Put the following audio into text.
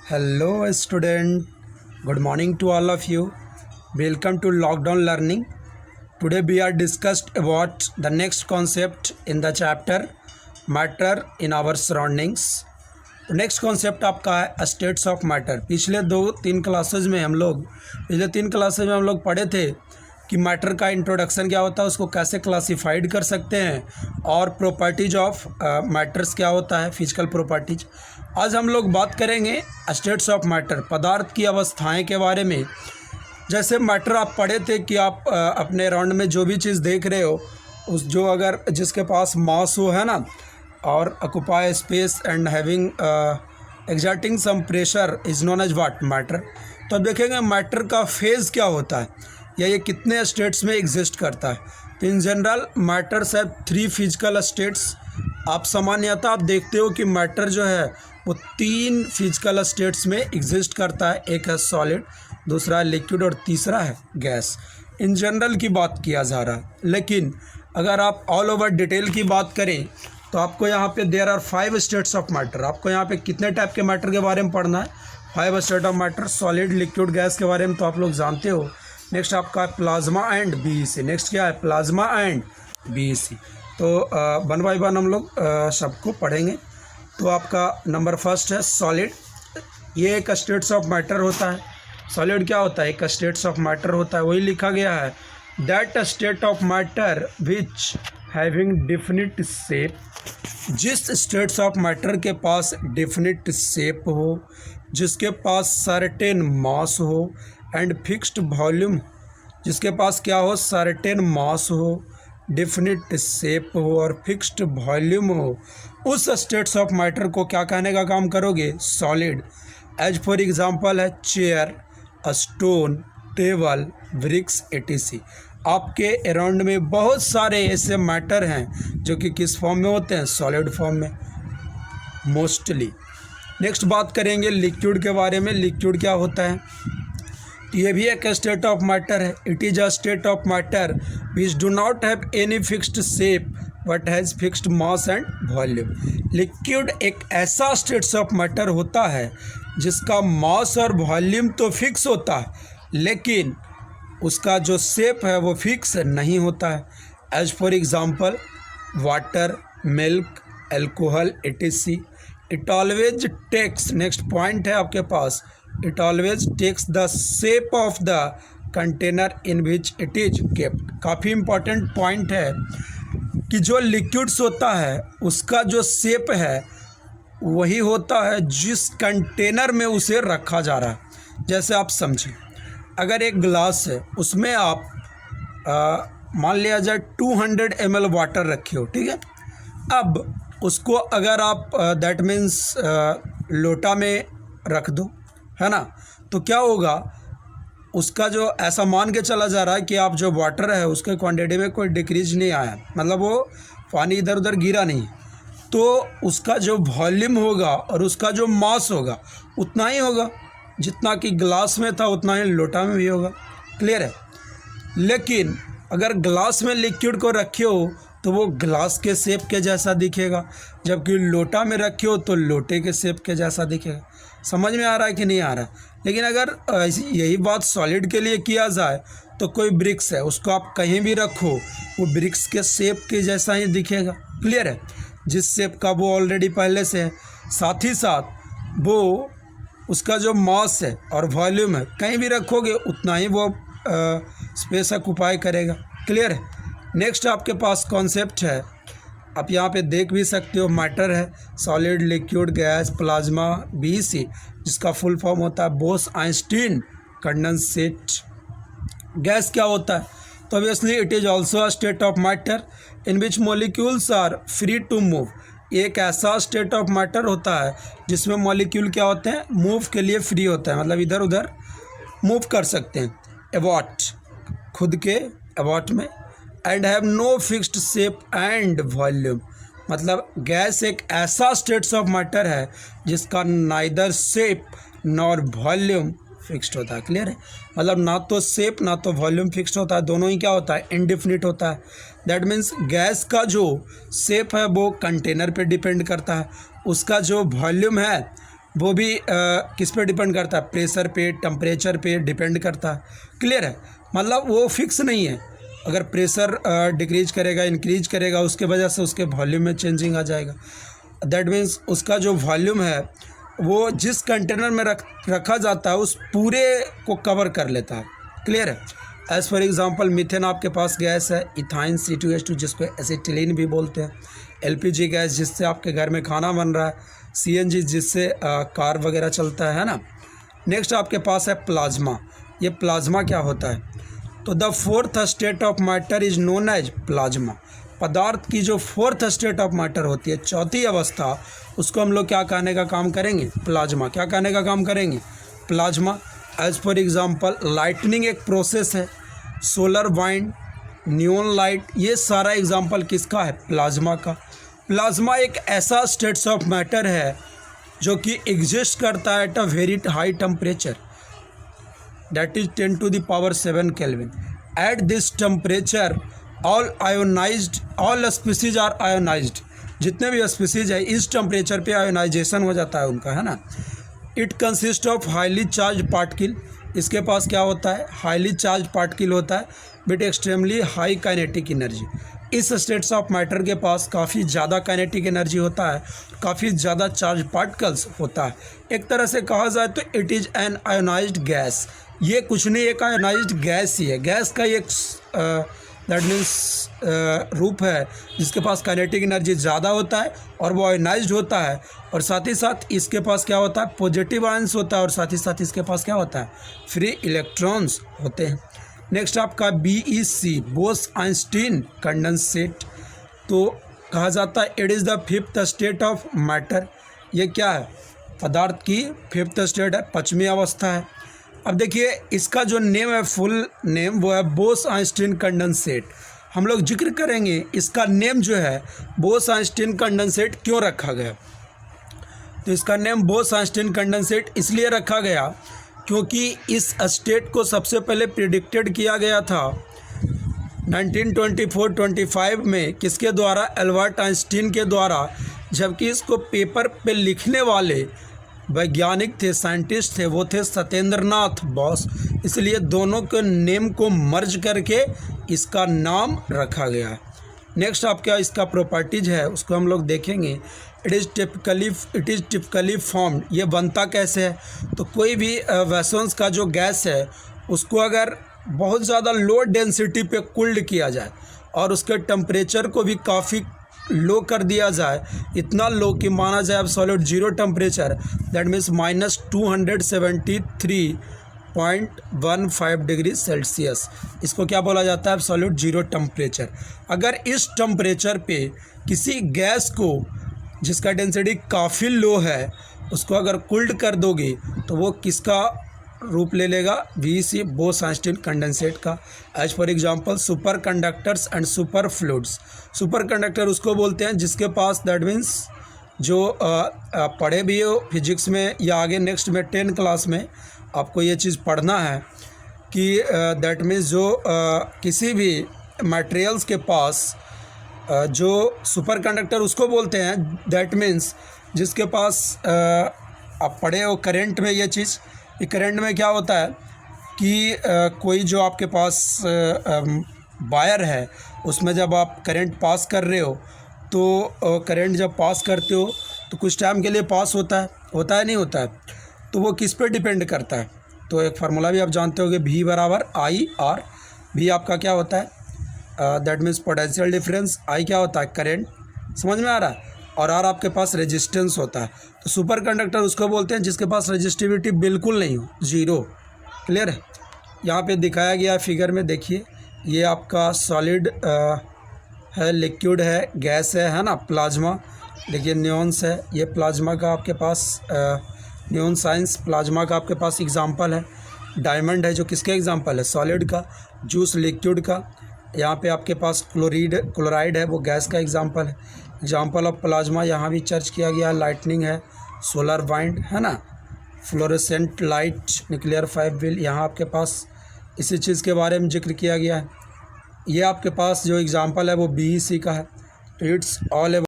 Hello student, good morning to all of you. Welcome to Lockdown Learning. Today we are discussed about the next concept in the chapter matter in our surroundings. तो next concept आपका है states of matter. पिछले तीन classes में हम लोग पढ़े थे कि मैटर का इंट्रोडक्शन क्या होता है, उसको कैसे क्लासिफाइड कर सकते हैं और प्रॉपर्टीज ऑफ मैटर्स क्या होता है, फिजिकल प्रॉपर्टीज। आज हम लोग बात करेंगे स्टेट्स ऑफ मैटर, पदार्थ की अवस्थाएं के बारे में। जैसे मैटर आप पढ़े थे कि आप अपने अराउंड में जो भी चीज़ देख रहे हो अगर जिसके पास मास हो, है ना, और occupy space and having exerting some pressure is known as what matter. तो अब देखेंगे मैटर का फेज़ क्या होता है या ये कितने स्टेट्स में एग्जिस्ट करता है। तो in general matters have 3 physical states. आप सामान्यतः आप देखते हो कि मैटर जो है वो 3 फिजिकल स्टेट्स में एग्जिस्ट करता है। एक है सॉलिड, दूसरा है लिक्विड और तीसरा है गैस। इन जनरल की बात किया जा रहा है, लेकिन अगर आप ऑल ओवर डिटेल की बात करें तो आपको यहाँ पे there are 5 states of matter. आपको यहाँ पे कितने टाइप के मैटर के बारे में पढ़ना है? 5 state of matter, solid, liquid, gas के बारे में तो आप लोग जानते हो। नेक्स्ट आपका है प्लाज्मा एंड बीईसी। नेक्स्ट क्या है? Plasma and BEC. तो वन बाय वन हम लोग सबको पढ़ेंगे। तो आपका नंबर फर्स्ट है सॉलिड। ये एक स्टेट्स ऑफ मैटर होता है। सॉलिड क्या होता है? एक स्टेट्स ऑफ मैटर होता है। वही लिखा गया है that state of matter which having definite shape. जिस स्टेट्स ऑफ मैटर के पास डेफिनिट शेप हो, जिसके पास सर्टेन मास हो एंड फिक्स्ड वॉल्यूम, जिसके पास क्या हो? सर्टेन मास हो, डेफिनिट शेप हो और फिक्स्ड वॉल्यूम हो, उस स्टेट्स ऑफ मैटर को क्या कहने का काम करोगे? सॉलिड। एज फॉर एग्जांपल है chair, stone, table, bricks, etc. आपके अराउंड में बहुत सारे ऐसे मैटर हैं जो कि किस फॉर्म में होते हैं? सॉलिड फॉर्म में मोस्टली। नेक्स्ट बात करेंगे लिक्विड के बारे में। लिक्विड क्या होता है? ये भी एक स्टेट ऑफ मैटर है। It is a state of matter which do not have any fixed shape but has fixed mass and volume. Liquid एक ऐसा स्टेट्स ऑफ मैटर होता है जिसका मास और वॉल्यूम तो फिक्स होता है, लेकिन उसका जो शेप है वो फिक्स नहीं होता है। As for example water, milk, alcohol, ETC. It always takes, next point है आपके पास, it always takes the shape of the container in which it is kept. काफ़ी इंपॉर्टेंट पॉइंट है कि जो लिक्विड्स होता है उसका जो शेप है वही होता है जिस कंटेनर में उसे रखा जा रहा है। जैसे आप समझें, अगर एक ग्लास है, उसमें आप मान लिया जाए 200 ml वाटर रखे हो, ठीक है। अब उसको अगर आप दैट मीन्स लोटा में रख दो, है ना, तो क्या होगा? उसका जो ऐसा मान के चला जा रहा है कि आप जो वाटर है उसके क्वांटिटी में कोई डिक्रीज नहीं आया, मतलब वो पानी इधर उधर गिरा नहीं, तो उसका जो वॉल्यूम होगा और उसका जो मास होगा उतना ही होगा, जितना कि ग्लास में था उतना ही लोटा में भी होगा। क्लियर है? लेकिन अगर ग्लास में लिक्विड को रखे हो तो वो ग्लास के शेप के जैसा दिखेगा, जबकि लोटा में रखे हो तो लोटे के शेप के जैसा दिखेगा। समझ में आ रहा है कि नहीं आ रहा? लेकिन अगर यही बात सॉलिड के लिए किया जाए तो कोई ब्रिक्स है, उसको आप कहीं भी रखो वो ब्रिक्स के शेप के जैसा ही दिखेगा। क्लियर है? जिस शेप का वो ऑलरेडी पहले से है। साथ ही साथ वो उसका जो मास है और वॉल्यूम है, कहीं भी रखोगे उतना ही वो स्पेस ऑक्यूपाई करेगा। क्लियर है? नेक्स्ट आपके पास कॉन्सेप्ट है, आप यहाँ पे देख भी सकते हो, मैटर है solid, liquid, gas, plasma, BEC, जिसका फुल फॉर्म होता है बोस-आइंस्टीन कंडेंसेट। गैस क्या होता है? तो obviously it is also a state of matter in which molecules are free to move. एक ऐसा स्टेट ऑफ मैटर होता है जिसमें मॉलिक्यूल क्या होते हैं? मूव के लिए फ्री होता है, मतलब इधर उधर मूव कर सकते हैं अबाउट, खुद के अबाउट में। And have no fixed shape and volume, मतलब गैस एक ऐसा स्टेट्स ऑफ मैटर है जिसका neither shape nor volume fixed होता है। क्लियर है? मतलब ना तो शेप ना तो वॉल्यूम फिक्स्ड होता है, दोनों ही क्या होता है? इनडिफिनिट होता है। दैट मीन्स गैस का जो शेप है वो कंटेनर पे डिपेंड करता है, उसका जो वॉल्यूम है वो भी किस पे डिपेंड करता है, प्रेशर पे, टेम्परेचर पे डिपेंड करता है। क्लियर है, मतलब वो फिक्स नहीं है, अगर प्रेशर डिक्रीज करेगा, इंक्रीज करेगा, उसके वजह से उसके वॉल्यूम में चेंजिंग आ जाएगा। दैट मीन्स उसका जो वॉल्यूम है वो जिस कंटेनर में रखा जाता है उस पूरे को कवर कर लेता है। क्लियर है। एज़ फॉर एग्जांपल मीथेन आपके पास गैस है, इथाइन C2H2 जिसको एसिटिलीन भी बोलते हैं, LPG गैस जिससे आपके घर में खाना बन रहा है, CNG जिससे कार वगैरह चलता है ना। नेक्स्ट आपके पास है प्लाज्मा। ये प्लाज्मा क्या होता है, तो the fourth state of matter is known as plasma. पदार्थ की जो फोर्थ स्टेट ऑफ मैटर होती है, चौथी अवस्था, उसको हम लोग क्या कहने का काम करेंगे, प्लाज्मा। क्या कहने का काम करेंगे, plasma. As for example lightning एक प्रोसेस है, सोलर वाइंड, न्यून लाइट, ये सारा एग्जांपल किसका है, प्लाज्मा का। प्लाज्मा एक ऐसा स्टेट्स ऑफ मैटर है जो कि एग्जिस्ट करता है at a very high temperature, that is 10 to the power 7 Kelvin. At this temperature all species are ionized. जितने भी स्पीसीज है इस टेम्परेचर पे आयोनाइजेशन हो जाता है उनका, है ना। It consist of highly charge particle. इसके पास क्या होता है, हाईली चार्ज पार्टिकल होता है but extremely high kinetic energy. इस स्टेट्स ऑफ मैटर के पास काफ़ी ज़्यादा काइनेटिक एनर्जी होता है, काफ़ी ज़्यादा चार्ज पार्टिकल्स होता है। एक तरह से कहा जाए तो it is an ionised gas. ये कुछ नहीं, एक आयोनाइज्ड गैस ही है। गैस का एक दैट मीन्स रूप है जिसके पास काइनेटिक एनर्जी ज़्यादा होता है और वो आयोनाइज्ड होता है, और साथ ही साथ इसके पास क्या होता है, पॉजिटिव आयंस होता है, और साथ ही साथ इसके पास क्या होता है, फ्री इलेक्ट्रॉन्स होते हैं। नेक्स्ट आपका BEC, बोस आइंस्टीन कंडेंसेट। तो कहा जाता है it is the fifth state of matter. ये क्या है, पदार्थ की फिफ्थ स्टेट है, पांचवी अवस्था है। अब देखिए इसका जो नेम है, फुल नेम, वो है बोस आइंस्टीन कंडेंसेट। हम लोग जिक्र करेंगे इसका नेम जो है बोस आइंस्टीन कंडेंसेट क्यों रखा गया। तो इसका नेम बोस आइंस्टीन कंडेंसेट इसलिए रखा गया क्योंकि इस स्टेट को सबसे पहले प्रिडिक्टेड किया गया था 1924-25 में, किसके द्वारा, एल्बर्ट आइंस्टीन के द्वारा। जबकि इसको पेपर पे लिखने वाले वैज्ञानिक थे, साइंटिस्ट थे, वो थे सत्येंद्रनाथ बोस। इसलिए दोनों के नेम को मर्ज करके इसका नाम रखा गया। नेक्स्ट आपका इसका प्रॉपर्टीज है उसको हम लोग देखेंगे। It is typically formed. ये बनता कैसे है, तो कोई भी वैसन्स का जो गैस है उसको अगर बहुत ज़्यादा लो डेंसिटी पे कूल्ड किया जाए और उसके टेम्परेचर को भी काफ़ी लो कर दिया जाए, इतना लो कि माना जाए absolute zero temperature, that means -273.15 degree Celsius. इसको क्या बोला जाता है, एब्सोल्यूट जीरो टेम्परेचर। अगर इस टेम्परेचर पे किसी गैस को जिसका डेंसिटी काफ़ी लो है उसको अगर कूल्ड कर दोगे तो वो किसका रूप ले लेगा, BEC, बोस आइंस्टीन कंडेंसेट का। As for example super conductors and super fluids. Super conductor उसको बोलते हैं जिसके पास, दैट मीन्स जो पढ़े भी हो फिजिक्स में या आगे नेक्स्ट में 10 क्लास में आपको ये चीज़ पढ़ना है कि दैट मीन्स जो किसी भी मटेरियल्स के पास जो सुपर कंडक्टर उसको बोलते हैं, दैट मीन्स जिसके पास आप पढ़े हो करंट में ये चीज़। ये करंट में क्या होता है कि कोई जो आपके पास वायर है उसमें जब आप करंट पास कर रहे हो तो करंट जब पास करते हो तो कुछ टाइम के लिए पास होता है नहीं होता है, तो वो किस पे डिपेंड करता है। तो एक फार्मूला भी आप जानते होगे, V बराबर IR। V आपका क्या होता है, that means potential difference. I क्या होता है, करंट, समझ में आ रहा है, और R आपके पास रेजिस्टेंस होता है। तो सुपर कंडक्टर उसको बोलते हैं जिसके पास रेजिस्टिविटी बिल्कुल नहीं हो, जीरो। क्लियर है। यहाँ पे दिखाया गया है फिगर में, देखिए ये आपका सॉलिड है, लिक्विड है, गैस है ना, प्लाज्मा। देखिए न्यून्स है, ये प्लाज्मा का आपके पास न्यून साइंस प्लाज्मा का आपके पास एग्जांपल है। डायमंड है जो किसका एग्जांपल है, सॉलिड का। जूस लिक्विड का। यहाँ पे आपके पास क्लोराइड है, वो गैस का एग्जांपल है। एग्जांपल ऑफ प्लाज्मा यहाँ भी चर्च किया गया है। लाइटनिंग है, सोलर वाइंड है ना, फ्लोरेसेंट लाइट, न्यूक्लियर 5 व्हील, यहाँ आपके पास इसी चीज़ के बारे में जिक्र किया गया है। ये आपके पास जो एग्जांपल है वो BEC का है। तो इट्स ऑल